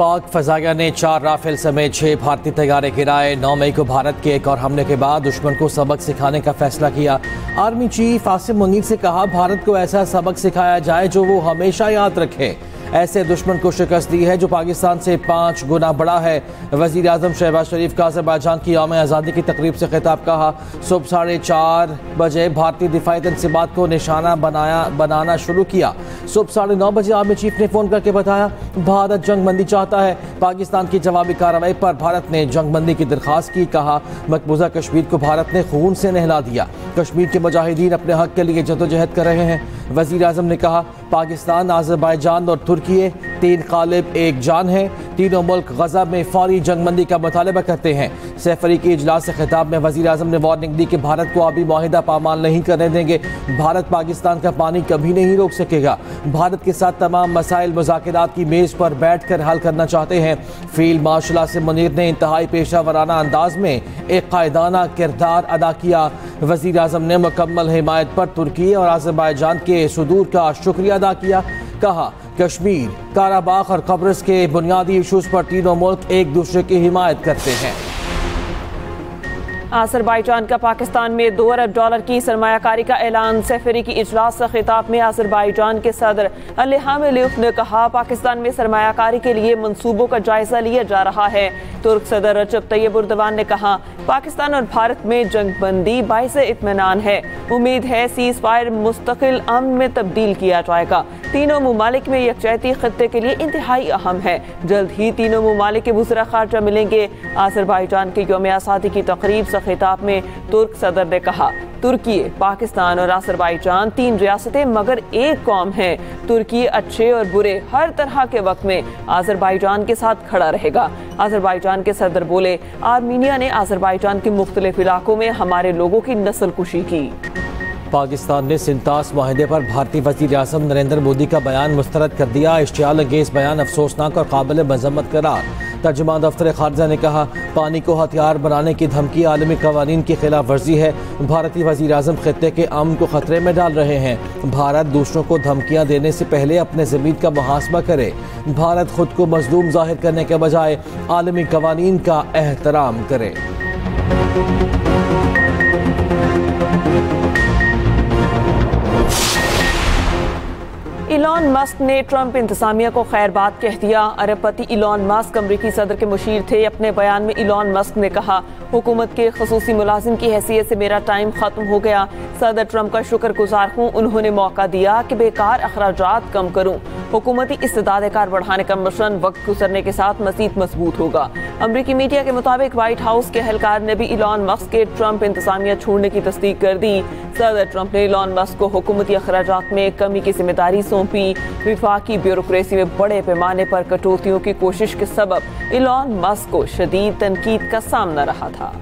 पाक फजाइया ने 4 राफेल समेत 6 भारतीय तैयारे गिराए। 9 मई को भारत के एक और हमले के बाद दुश्मन को सबक सिखाने का फैसला किया। आर्मी चीफ आसिम मुनीर से कहा, भारत को ऐसा सबक सिखाया जाए जो वो हमेशा याद रखे। ऐसे दुश्मन को शिकस्त दी है जो पाकिस्तान से 5 गुना बड़ा है। वज़ीर आज़म शहबाज शरीफ का अज़रबैजान की यौम आज़ादी की तकरीब से खिताब। कहा, सुबह 4:30 बजे भारतीय दिफाई तनसीबात को निशाना बनाना शुरू किया। सुबह 9:30 बजे आर्मी चीफ ने फ़ोन करके बताया, भारत जंगबंदी चाहता है। पाकिस्तान की जवाबी कार्रवाई पर भारत ने जंगबंदी की दरख्वास्त की। कहा, मकबूजा कश्मीर को भारत ने खून से नहला दिया। कश्मीर के मुजाहिदीन अपने हक के लिए जदोजहद कर रहे हैं। वज़ीर आज़म ने कहा, पाकिस्तान, अज़रबैजान और तुर्की 3 ग़ालिब 1 जान है। तीनों मुल्क गज़ा में फौरी जंगबंदी का मुतालबा करते हैं। सैफरी के इजलास से खिताब में वज़ीर आज़म ने वार्निंग दी कि भारत को आबी मुआहिदा पामाल नहीं करने देंगे। भारत पाकिस्तान का पानी कभी नहीं रोक सकेगा। भारत के साथ तमाम मसाइल मुज़ाकरात की मेज़ पर बैठ कर हल करना चाहते हैं। फील्ड मार्शल आसिम मुनीर ने इंतहाई पेशा वराना अंदाज में एक कायदाना किरदार अदा किया। वज़ीर आज़म ने मुकम्मल हिमायत पर तुर्की और अज़रबैजान के सुदूर का शुक्रिया अदा किया। कहा, कश्मीर, काराबाख और कब्रिस के बुनियादी इशूज़ पर तीनों मुल्क एक दूसरे की हिमायत करते हैं। अज़रबैजान का पाकिस्तान में $2 अरब की सरमायाकारी का ऐलान। सैफरी की इजलास से खिताब में अज़रबैजान के सदर अलिहाम अलियफ ने कहा, पाकिस्तान में सरमायाकारी के लिए मंसूबों का जायजा लिया जा रहा है। तुर्क सदर रजब तैयब एर्दोगान ने कहा, पाकिस्तान और भारत में जंगबंदी बाइसे इत्मीनान है। उम्मीद है सीज़ फायर मुस्तकिल अमन में तब्दील किया जाएगा। तीनों ममालिक में यकजहती खत्ते के लिए इंतहाई अहम है। जल्द ही तीनों ममालिक के वज़ीर ख़ारजा मिलेंगे। अज़रबैजान के यौम आज़ादी की तकरीब से खिताब में तुर्क सदर ने कहा, तुर्की, पाकिस्तान और अज़रबैजान 3 रियासतें मगर एक कौम है। तुर्की अच्छे और बुरे हर तरह के वक्त में अज़रबैजान के साथ खड़ा रहेगा। अज़रबैजान के सदर बोले, आर्मीनिया ने अज़रबैजान के मुख्तलिफ इलाकों में हमारे लोगों की नस्लकुशी की। पाकिस्तान ने सिंतास माहिदे पर भारतीय वज़ीर आज़म नरेंद्र मोदी का बयान मुस्तरद कर दिया। इश्तियाल अंगेज़ बयान अफसोसनाक और काबिल मज़म्मत करार। तर्जुमान दफ्तर खारजा ने कहा, पानी को हथियार बनाने की धमकी आलमी कवानीन की खिलाफ वर्जी है। भारतीय वज़ीर आज़म खित्ते के अमन को ख़तरे में डाल रहे हैं। भारत दूसरों को धमकियाँ देने से पहले अपने ज़मीन का मुहासबा करे। भारत खुद को मज़लूम ज़ाहिर करने के बजाय आलमी कवानीन का एहतराम करे। इलॉन मस्क ने ट्रंप इंतजामिया को खैरबाद कह दिया। अरबपति इलॉन मस्क अमरीकी सदर के मुशीर थे। अपने बयान में इलॉन मस्क ने कहा, हुकूमत के खसूसी मुलाजिम की हैसियत से मेरा टाइम ख़त्म हो गया। सदर ट्रंप का शुक्रगुजार हूँ, उन्होंने मौका दिया कि बेकार अखराजात कम करूँ। हुकूमती इस्तेदाद कार बढ़ाने का मिशन वक्त गुजरने के साथ मज़ीद मजबूत होगा। अमरीकी मीडिया के मुताबिक व्हाइट हाउस के एहलकार ने भी इलॉन मस्क के ट्रंप इंतजामिया छोड़ने की तस्दीक कर दी। सदर ट्रंप ने इलॉन मस्क को हुकूमती अखराजात में कमी की जिम्मेदारी सौंपी। विफाकी ब्यूरोक्रेसी में बड़े पैमाने पर कटौतियों की कोशिश के सबब इलॉन मस्क को शदीद तनकीद का सामना रहा था।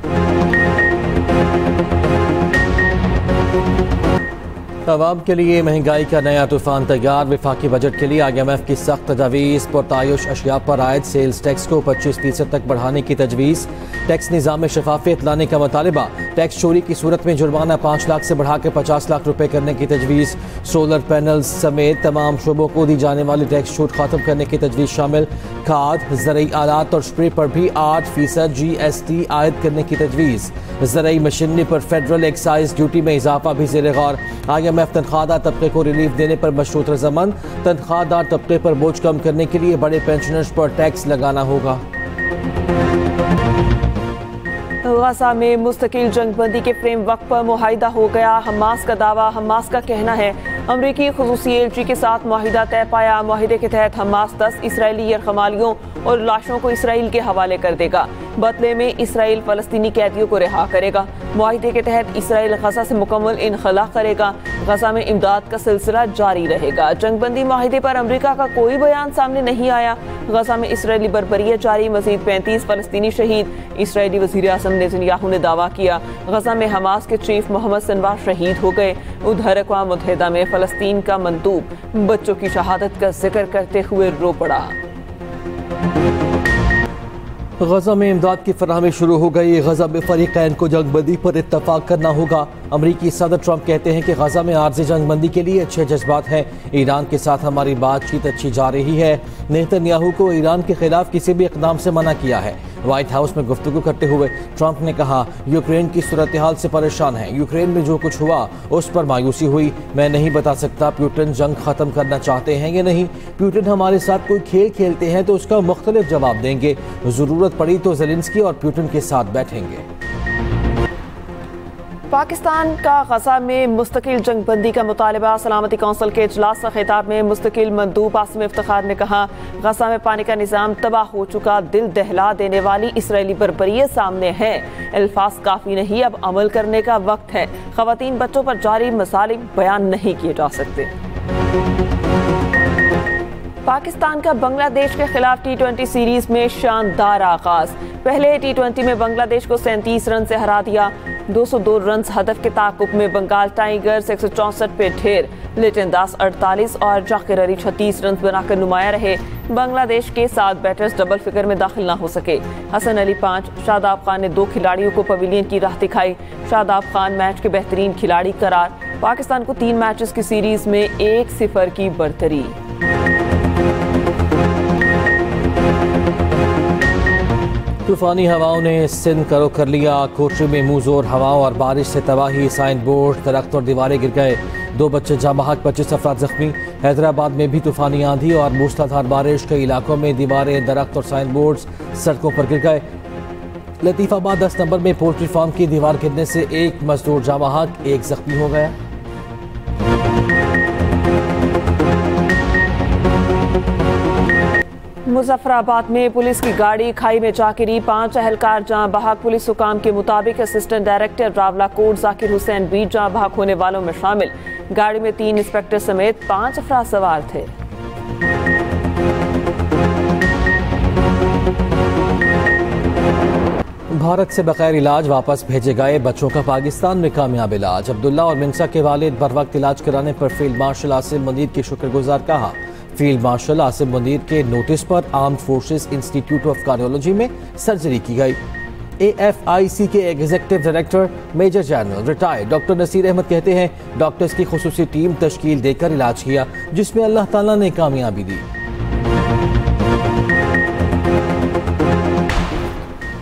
अवाम के लिए महंगाई का नया तूफान तैयार। विफाकी बजट के लिए IMF की सख्त तजवीज़। पुरतायुश अशिया पर आयद सेल्स टैक्स को 25% तक बढ़ाने की तजवीज़। टैक्स निज़ाम में शफाफियत लाने का मुतालबा। टैक्स चोरी की सूरत में जुर्माना 5 लाख से बढ़ा के 50 लाख रुपए करने की तजवीज़। सोलर पैनल्स समेत तमाम शोबों को दी जाने वाली टैक्स छूट खत्म करने की तजवीज़ शामिल। खाद, ज़रई आलात और स्प्रे पर भी 8% GST आयद करने की तजवीज़। ज़रई मशीनरी पर फेडरल एक्साइज ड्यूटी में इजाफा भी ज़ेर गौर। IMF तनख्वाहदार तबके को रिलीफ देने पर मशरूत रजामंद। तनख्वाहदार तबके पर बोझ कम करने के लिए बड़े पेंशनर्स पर टैक्स लगाना होगा। गजा में मुस्तकिल जंगबंदी के फ्रेमवर्क पर मुआहिदा हो गया। हमास का दावा। हमास का कहना है, अमरीकी खुसूसी एलची के साथ मुआहिदा तय पाया। मुआहिदे के तहत हमास 10 इसराइली यरगमालियों और लाशों को इसराइल के हवाले कर देगा। बदले में इसराइल फ़लस्तीनी कैदियों को रिहा करेगा। मुआहिदे के तहत इसराइल गजा से मुकम्मल इनखला करेगा। गजा में इमदाद का सिलसिला जारी रहेगा। जंगबंदी मुआहिदे पर अमरीका का कोई बयान सामने नहीं आया। गजा में इसराइली बर्बरियत जारी। मज़ीद 35 फ़लस्तीनी शहीद। इसराइली वज़ीर आज़म नेतन्याहू ने दावा किया, गजा में हमास के चीफ मोहम्मद सिनवार शहीद हो गए। उधर अक़वाम मुत्तहिदा में फ़लस्तीन का मंदूब बच्चों की शहादत का जिक्र करते हुए रो पड़ा। गजा में इमदाद की फराहमी शुरू हो गई। गजा में फरीकैन को जंगबंदी पर इत्तफाक करना होगा। अमरीकी सदर ट्रंप कहते हैं कि गजा में आर्ज़ी जंगबंदी के लिए अच्छे जज्बात हैं। ईरान के साथ हमारी बातचीत अच्छी जा रही है। नेतन्याहू को ईरान के खिलाफ किसी भी इक़दाम से मना किया है। व्हाइट हाउस में गुफ्तगू करते हुए ट्रंप ने कहा, यूक्रेन की सूरत हाल से परेशान है। यूक्रेन में जो कुछ हुआ उस पर मायूसी हुई। मैं नहीं बता सकता पुतिन जंग ख़त्म करना चाहते हैं या नहीं। पुतिन हमारे साथ कोई खेल खेलते हैं तो उसका मुख्तलिफ जवाब देंगे। ज़रूरत पड़ी तो ज़ेलेंस्की और पुतिन के साथ बैठेंगे। पाकिस्तान का गजा में मुस्तकिल जंगबंदी का मुतालबा। सलामती कौंसिल के इजलास से खिताब में मुस्तकिल मंदूब आसिम इफ्तिखार ने कहा, गजा में पानी का निज़ाम तबाह हो चुका। दिल दहला देने वाली इसराइली बर्बरियत सामने है। अल्फाज काफ़ी नहीं, अब अमल करने का वक्त है। ख़वातीन बच्चों पर जारी मसालिक बयान नहीं किए जा सकते। पाकिस्तान का बांग्लादेश के खिलाफ T20 सीरीज में शानदार आगाज। पहले T20 में बांग्लादेश को 37 रन से हरा दिया। 202 रन हदफ के ताकुब में बंगाल टाइगर्स 164 पे ढेर। लिटन दास 48 और जाकिर अली 36 रन बनाकर नुमाया रहे। बांग्लादेश के 7 बैटर्स डबल फिगर में दाखिल ना हो सके। हसन अली 5, शादाब खान ने 2 खिलाड़ियों को पवेलियन की राह दिखाई। शादाब खान मैच के बेहतरीन खिलाड़ी करार। पाकिस्तान को 3 मैचेस की सीरीज में 1-0 की बढ़तरी। तूफानी हवाओं ने सिंध करो कर लिया। कोटरी में मुंहजोर हवाओं और बारिश से तबाही। साइन बोर्ड, दरख्त और दीवारें गिर गए। 2 बच्चे जाँ बहक, 25 अफराद जख्मी। हैदराबाद में भी तूफानी आंधी और मूसलाधार बारिश। कई इलाकों में दीवारें, दरख्त और साइन बोर्ड सड़कों पर गिर गए। लतीफ़ाबाद 10 नंबर में पोल्ट्री फार्म की दीवार गिरने से 1 मजदूर जाँ बहक, 1 जख्मी हो गया। मुजफ्फराबाद में पुलिस की गाड़ी खाई में जा गिरी। 5 अहलकार जहां बहक। पुलिस हुकाम के मुताबिक assistant director Rawalakot Zakir Hussain भी जहां बहक होने वालों में शामिल। गाड़ी में 3 इंस्पेक्टर समेत 5 अफराद सवार थे। भारत से बगैर इलाज वापस भेजे गए बच्चों का पाकिस्तान में कामयाब इलाज। अब्दुल्ला और मिंसा के वालिद बर वक्त इलाज कराने पर फील्ड मार्शल आसिम मुनीर की शुक्रगुजार कहा। फील्ड मार्शल आसिम मुनीर के नोटिस पर Armed Forces Institute of Cardiology में सर्जरी की गई। AFIC के executive director major general retired doctor Nasir Ahmed कहते हैं, डॉक्टर्स की खुसूसी टीम तश्कील देकर इलाज किया, जिसमें अल्लाह ताला ने कामयाबी दी।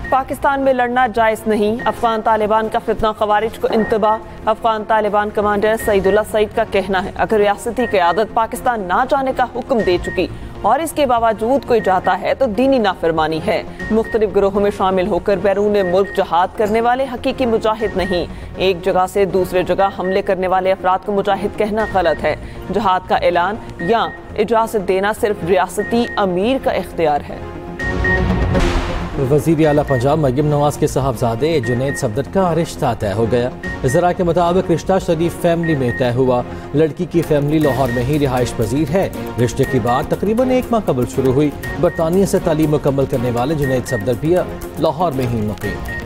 पाकिस्तान में लड़ना जायज़ नहीं। अफगान तालिबान का फितना खवारिज को इंतबाह। अफगान तालिबान कमांडर सईदुल्लाह सईद का कहना है, अगर रियासती क़यादत पाकिस्तान ना जाने का हुक्म दे चुकी और इसके बावजूद कोई जाता है तो दीनी नाफरमानी है। मुख्तलिफ गिरोहों में शामिल होकर बैरून मुल्क जहाद करने वाले हकीकी मुजाहिद नहीं। एक जगह से दूसरे जगह हमले करने वाले अफराद को मुजाहिद कहना गलत है। जहाद का ऐलान या इजाज़त देना सिर्फ रियासती अमीर का इख्तियार है। वज़ीर आला पंजाब मरियम नवाज के साहबजादे जुनैद सफदर का रिश्ता तय हो गया। ज़रा के मुताबिक रिश्ता शरीफ फैमिली में तय हुआ। लड़की की फैमिली लाहौर में ही रिहाइश पजीर है। रिश्ते की बात तकरीबन 1 माह कबल शुरू हुई। बरतानिया से तालीम मुकम्मल करने वाले जुनैद सफदर भी लाहौर में ही मुकीम हैं।